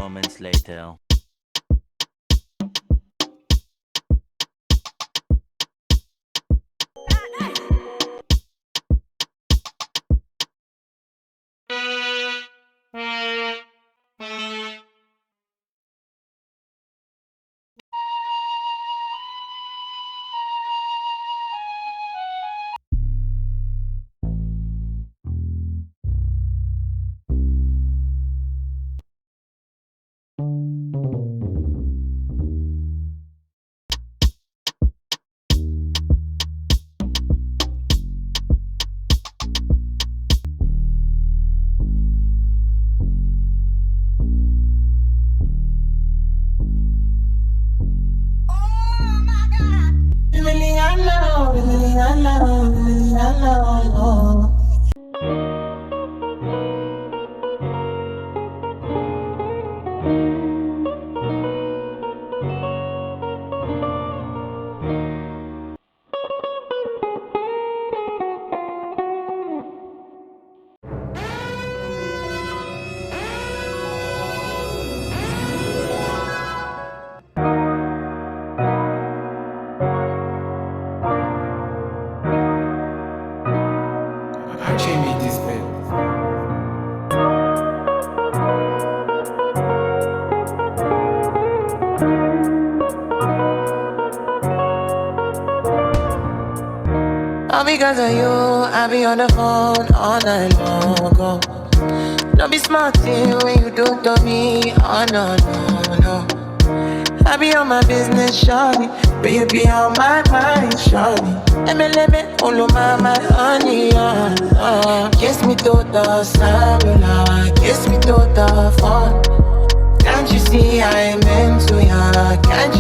Moments later. Emiliana, Emiliana, Emiliana. rjmadethis, baby. All because of you, I be on the phone all night long. Go. Don't be smart when you do to me. Oh no, no, no. I be on my business, shawty. Baby, on my mind, shawty. Let me all my honey, kiss me to the cellular, kiss me to the phone. Can't you see I'm into ya? Can't